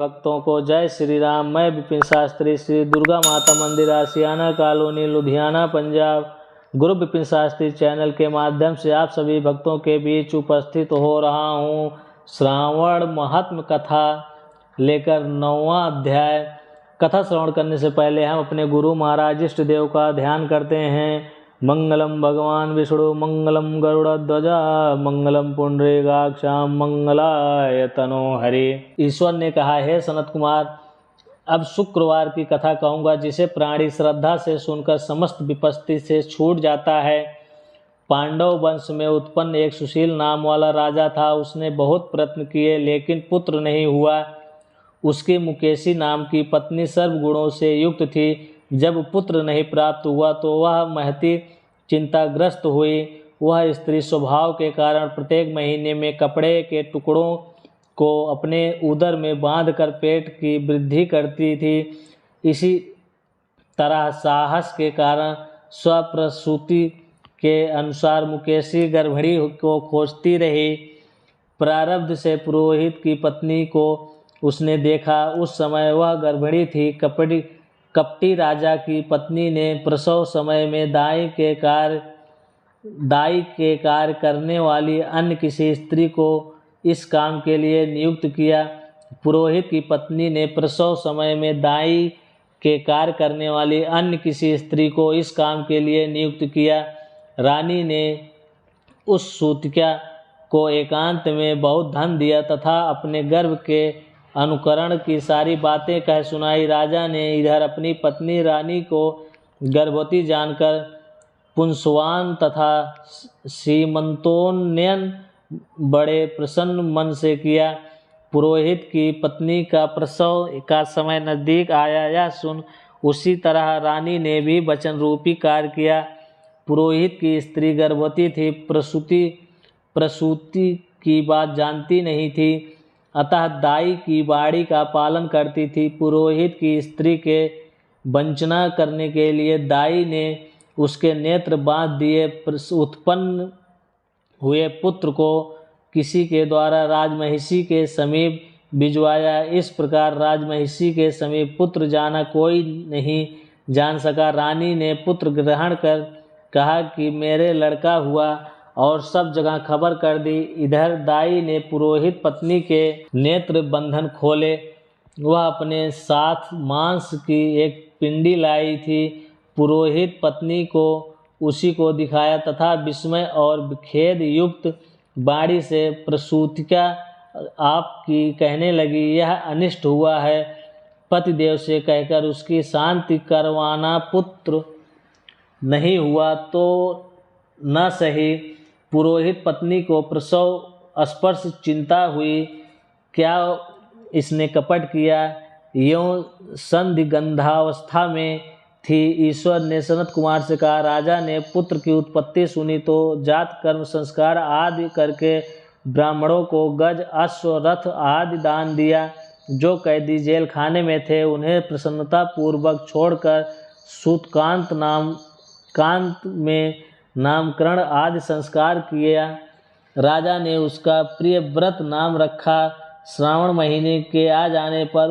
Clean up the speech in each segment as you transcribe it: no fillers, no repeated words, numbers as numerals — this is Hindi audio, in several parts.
भक्तों को जय श्री राम। मैं विपिन शास्त्री, श्री दुर्गा माता मंदिर, आशियाना कॉलोनी, लुधियाना, पंजाब। गुरु विपिन शास्त्री चैनल के माध्यम से आप सभी भक्तों के बीच उपस्थित हो रहा हूँ। श्रावण महात्म कथा लेकर 9वां अध्याय। कथा श्रवण करने से पहले हम अपने गुरु महाराज इष्ट देव का ध्यान करते हैं। मंगलम भगवान विष्णु, मंगलम गरुड़ध्वजा, मंगलम पुंडरीकाक्षाम, मंगलाय तनो हरि। ईश्वर ने कहा, हे सनत कुमार, अब शुक्रवार की कथा कहूँगा जिसे प्राणी श्रद्धा से सुनकर समस्त विपत्ति से छूट जाता है। पांडव वंश में उत्पन्न एक सुशील नाम वाला राजा था। उसने बहुत प्रयत्न किए लेकिन पुत्र नहीं हुआ। उसकी मुकेशी नाम की पत्नी सर्वगुणों से युक्त थी। जब पुत्र नहीं प्राप्त हुआ तो वह महती चिंताग्रस्त हुई। वह स्त्री स्वभाव के कारण प्रत्येक महीने में कपड़े के टुकड़ों को अपने उदर में बांधकर पेट की वृद्धि करती थी। इसी तरह साहस के कारण स्वप्रसूति के अनुसार मुकेशी गर्भिणी को खोजती रही। प्रारब्ध से पुरोहित की पत्नी को उसने देखा। उस समय वह गर्भिणी थी। कपटी राजा की पत्नी ने प्रसव समय में दाई के कार्य करने वाली अन्य किसी स्त्री को इस काम के लिए नियुक्त किया। पुरोहित की पत्नी ने प्रसव समय में दाई के कार्य करने वाली अन्य किसी स्त्री को इस काम के लिए नियुक्त किया। रानी ने उस सूतिका को एकांत में बहुत धन दिया तथा अपने गर्भ के अनुकरण की सारी बातें कह सुनाई। राजा ने इधर अपनी पत्नी रानी को गर्भवती जानकर पुंसवान तथा सीमंतोन्नयन बड़े प्रसन्न मन से किया। पुरोहित की पत्नी का प्रसव का समय नज़दीक आया, यह सुन उसी तरह रानी ने भी वचन रूपी कार्य किया। पुरोहित की स्त्री गर्भवती थी, प्रसूति की बात जानती नहीं थी, अतः दाई की बाड़ी का पालन करती थी। पुरोहित की स्त्री के वंचना करने के लिए दाई ने उसके नेत्र बांध दिए। उत्पन्न हुए पुत्र को किसी के द्वारा राजमहिषी के समीप भिजवाया। इस प्रकार राजमहिषी के समीप पुत्र जाना कोई नहीं जान सका। रानी ने पुत्र ग्रहण कर कहा कि मेरे लड़का हुआ और सब जगह खबर कर दी। इधर दाई ने पुरोहित पत्नी के नेत्र बंधन खोले। वह अपने साथ मांस की एक पिंडी लाई थी। पुरोहित पत्नी को उसी को दिखाया तथा विस्मय और खेद युक्त बाणी से प्रसूतिका आपकी कहने लगी, यह अनिष्ट हुआ है। पतिदेव से कहकर उसकी शांति करवाना। पुत्र नहीं हुआ तो न सही। पुरोहित पत्नी को प्रसव स्पर्श चिंता हुई, क्या इसने कपट किया। यों संदिग्धावस्था में थी। ईश्वर ने सनत कुमार से कहा, राजा ने पुत्र की उत्पत्ति सुनी तो जात कर्म संस्कार आदि करके ब्राह्मणों को गज, अश्व, रथ आदि दान दिया। जो कैदी जेल खाने में थे उन्हें प्रसन्नता पूर्वक छोड़कर सूतकांत में नामकरण आदि संस्कार किया। राजा ने उसका प्रियव्रत नाम रखा। श्रावण महीने के आ जाने पर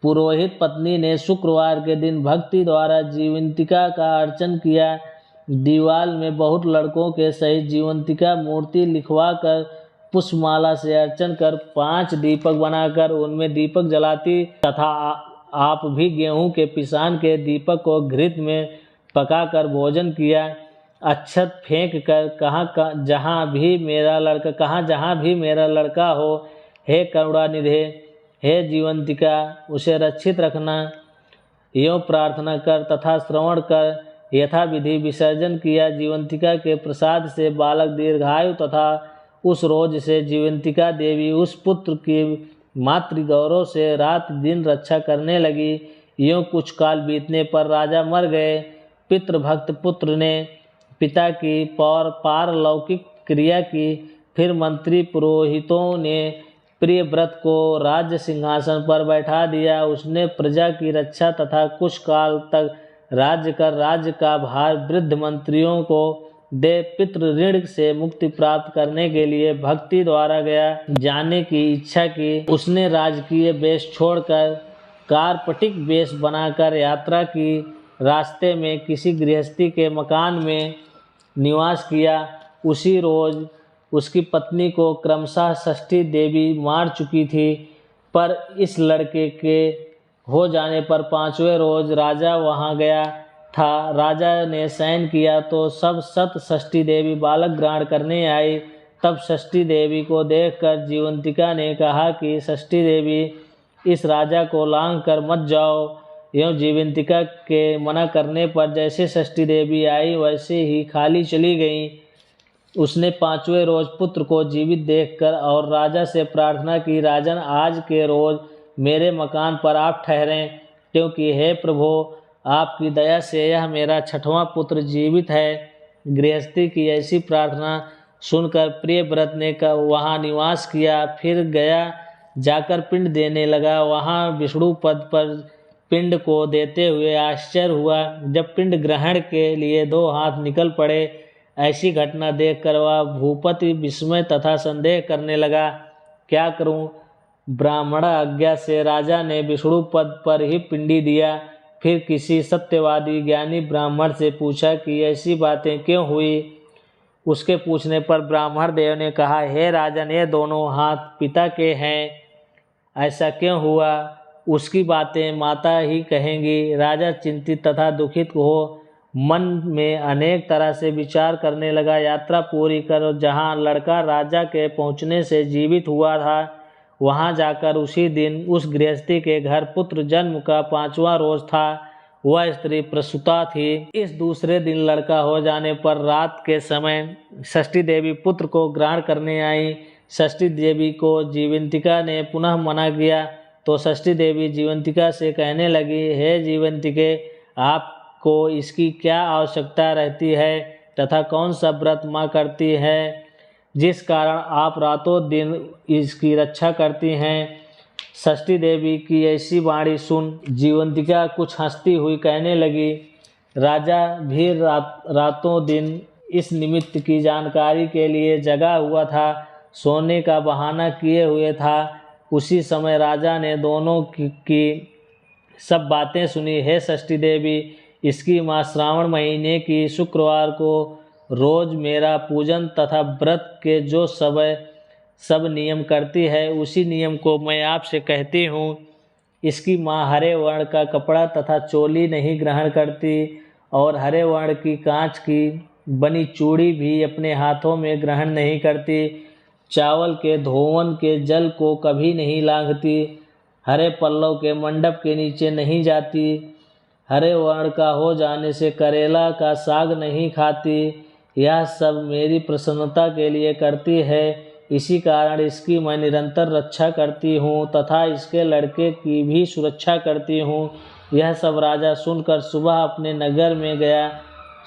पुरोहित पत्नी ने शुक्रवार के दिन भक्ति द्वारा जीवंतिका का अर्चन किया। दीवाल में बहुत लड़कों के सहित जीवंतिका मूर्ति लिखवाकर पुष्पमाला से अर्चन कर 5 दीपक बनाकर उनमें दीपक जलाती तथा आप भी गेहूं के पिसान के दीपक को घृत में पकाकर भोजन किया। अक्षत फेंक कर कहा, जहाँ भी मेरा लड़का हो, हे करुणानिधे, हे जीवंतिका, उसे रक्षित रखना। यों प्रार्थना कर तथा श्रवण कर यथाविधि विसर्जन किया। जीवंतिका के प्रसाद से बालक दीर्घायु तथा उस रोज से जीवंतिका देवी उस पुत्र की मातृ गौरव से रात दिन रक्षा करने लगी। यों कुछ काल बीतने पर राजा मर गए। पितृभक्त पुत्र ने पिता की पारलौकिक क्रिया की। फिर मंत्री पुरोहितों ने प्रियव्रत को राज्य सिंहासन पर बैठा दिया। उसने प्रजा की रक्षा तथा कुछ काल तक राज्य का भार वृद्ध मंत्रियों को दे। पितृ ऋण से मुक्ति प्राप्त करने के लिए भक्ति द्वारा गया जाने की इच्छा की। उसने राजकीय वेश छोड़कर कार्पटिक वेश बनाकर यात्रा की। रास्ते में किसी गृहस्थी के मकान में निवास किया। उसी रोज उसकी पत्नी को क्रमशः षष्ठी देवी मार चुकी थी, पर इस लड़के के हो जाने पर 5वें रोज राजा वहां गया था। राजा ने शयन किया तो सब सत षष्ठी देवी बालक ग्रहण करने आई। तब षष्ठी देवी को देखकर जीवंतिका ने कहा कि षष्ठी देवी, इस राजा को लांघ कर मत जाओ। यूँ जीवंतिका के मना करने पर जैसे षष्ठी देवी आई वैसे ही खाली चली गईं। उसने 5वें रोज पुत्र को जीवित देखकर और राजा से प्रार्थना की, राजन, आज के रोज मेरे मकान पर आप ठहरें, क्योंकि हे प्रभु, आपकी दया से यह मेरा 6वां पुत्र जीवित है। गृहस्थी की ऐसी प्रार्थना सुनकर प्रियव्रत ने वहाँ निवास किया। फिर गया जाकर पिंड देने लगा। वहाँ विष्णु पद पर पिंड को देते हुए आश्चर्य हुआ। जब पिंड ग्रहण के लिए 2 हाथ निकल पड़े, ऐसी घटना देखकर वह भूपति विस्मय तथा संदेह करने लगा। क्या करूं? ब्राह्मण आज्ञा से राजा ने विष्णु पद पर ही पिंडी दिया। फिर किसी सत्यवादी ज्ञानी ब्राह्मण से पूछा कि ऐसी बातें क्यों हुई। उसके पूछने पर ब्राह्मण देव ने कहा, हे राजन, ये दोनों हाथ पिता के हैं। ऐसा क्यों हुआ उसकी बातें माता ही कहेंगी। राजा चिंतित तथा दुखित हो मन में अनेक तरह से विचार करने लगा। यात्रा पूरी कर जहाँ लड़का राजा के पहुँचने से जीवित हुआ था, वहाँ जाकर उसी दिन उस गृहस्थी के घर पुत्र जन्म का 5वां रोज था। वह स्त्री प्रसूता थी। इस दूसरे दिन लड़का हो जाने पर रात के समय षष्ठी देवी पुत्र को ग्रहण करने आई। षष्ठी देवी को जीवंतिका ने पुनः मना किया तो षष्ठी देवी जीवंतिका से कहने लगी, हे जीवंतिके, आपको इसकी क्या आवश्यकता रहती है तथा कौन सा व्रत माँ करती है जिस कारण आप रातों दिन इसकी रक्षा करती हैं। षष्ठी देवी की ऐसी वाणी सुन जीवंतिका कुछ हंसती हुई कहने लगी, राजा भी रातों दिन इस निमित्त की जानकारी के लिए जगा हुआ था, सोने का बहाना किए हुए था। उसी समय राजा ने दोनों की सब बातें सुनी। हे षष्ठी देवी, इसकी माँ श्रावण महीने की शुक्रवार को रोज मेरा पूजन तथा व्रत के जो सब नियम करती है, उसी नियम को मैं आपसे कहती हूँ। इसकी माँ हरे वर्ण का कपड़ा तथा चोली नहीं ग्रहण करती और हरे वर्ण की कांच की बनी चूड़ी भी अपने हाथों में ग्रहण नहीं करती। चावल के धोवन के जल को कभी नहीं लांघती। हरे पल्लव के मंडप के नीचे नहीं जाती। हरे वर्ण का हो जाने से करेला का साग नहीं खाती। यह सब मेरी प्रसन्नता के लिए करती है। इसी कारण इसकी मैं निरंतर रक्षा करती हूँ तथा इसके लड़के की भी सुरक्षा करती हूँ। यह सब राजा सुनकर सुबह अपने नगर में गया।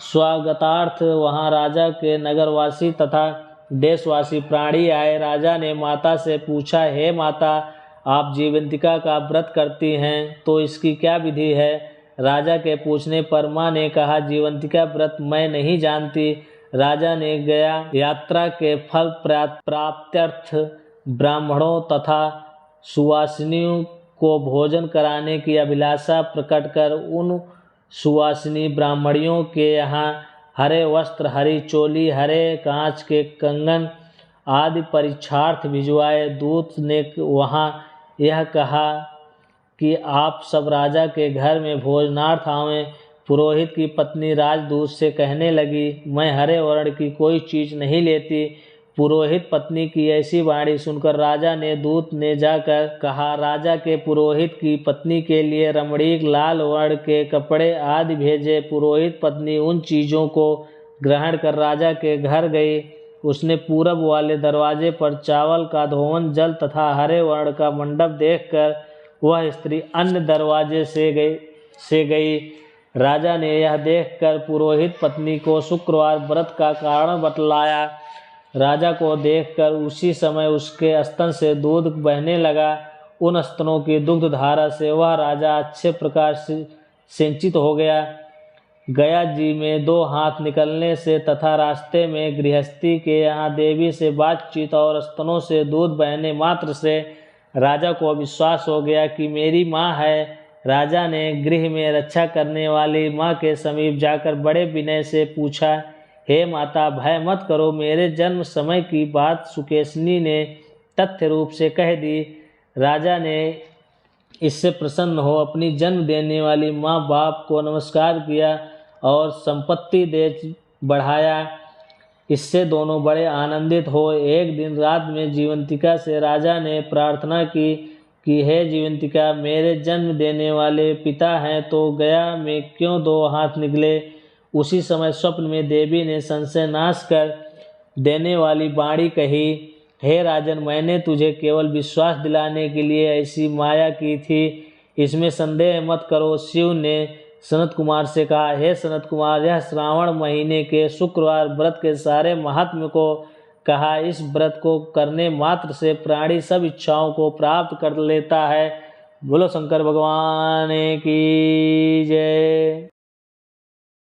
स्वागतार्थ वहाँ राजा के नगरवासी तथा देशवासी प्राणी आए। राजा ने माता से पूछा, हे माता, आप जीवंतिका का व्रत करती हैं तो इसकी क्या विधि है। राजा के पूछने पर माँ ने कहा, जीवंतिका व्रत मैं नहीं जानती। राजा ने गया यात्रा के फल प्राप्त्यर्थ ब्राह्मणों तथा सुवासिनियों को भोजन कराने की अभिलाषा प्रकट कर उन सुवासिनी ब्राह्मणियों के यहाँ हरे वस्त्र, हरी चोली, हरे कांच के कंगन आदि परीक्षार्थ भिजवाए। दूत ने वहाँ यह कहा कि आप सब राजा के घर में भोजनार्थ आवें। पुरोहित की पत्नी राजदूत से कहने लगी, मैं हरे वर्ण की कोई चीज़ नहीं लेती। पुरोहित पत्नी की ऐसी वाणी सुनकर राजा ने दूत ने जाकर कहा, राजा के पुरोहित की पत्नी के लिए रमणीक लाल वर्ण के कपड़े आदि भेजे। पुरोहित पत्नी उन चीज़ों को ग्रहण कर राजा के घर गई। उसने पूरब वाले दरवाजे पर चावल का धोवन जल तथा हरे वर्ण का मंडप देखकर वह स्त्री अन्य दरवाजे से गई। राजा ने यह देखकर पुरोहित पत्नी को शुक्रवार व्रत का कारण बतलाया। राजा को देखकर उसी समय उसके स्तन से दूध बहने लगा। उन स्तनों की दुग्ध धारा से वह राजा अच्छे प्रकार से सिंचित हो गया। गया जी में 2 हाथ निकलने से तथा रास्ते में गृहस्थी के यहाँ देवी से बातचीत और स्तनों से दूध बहने मात्र से राजा को विश्वास हो गया कि मेरी माँ है। राजा ने गृह में रक्षा करने वाली माँ के समीप जाकर बड़े विनय से पूछा, हे माता, भय मत करो, मेरे जन्म समय की बात सुकेशनी ने तथ्य रूप से कह दी। राजा ने इससे प्रसन्न हो अपनी जन्म देने वाली माँ बाप को नमस्कार किया और संपत्ति दे बढ़ाया। इससे दोनों बड़े आनंदित हो एक दिन रात में जीवंतिका से राजा ने प्रार्थना की कि हे जीवंतिका, मेरे जन्म देने वाले पिता हैं तो गया में क्यों 2 हाथ निकले। उसी समय स्वप्न में देवी ने संशय नाश कर देने वाली वाणी कही, हे राजन, मैंने तुझे केवल विश्वास दिलाने के लिए ऐसी माया की थी, इसमें संदेह मत करो। शिव ने सनत कुमार से कहा, हे सनत कुमार, यह श्रावण महीने के शुक्रवार व्रत के सारे महात्म्य को कहा। इस व्रत को करने मात्र से प्राणी सब इच्छाओं को प्राप्त कर लेता है। बोलो शंकर भगवान की जय।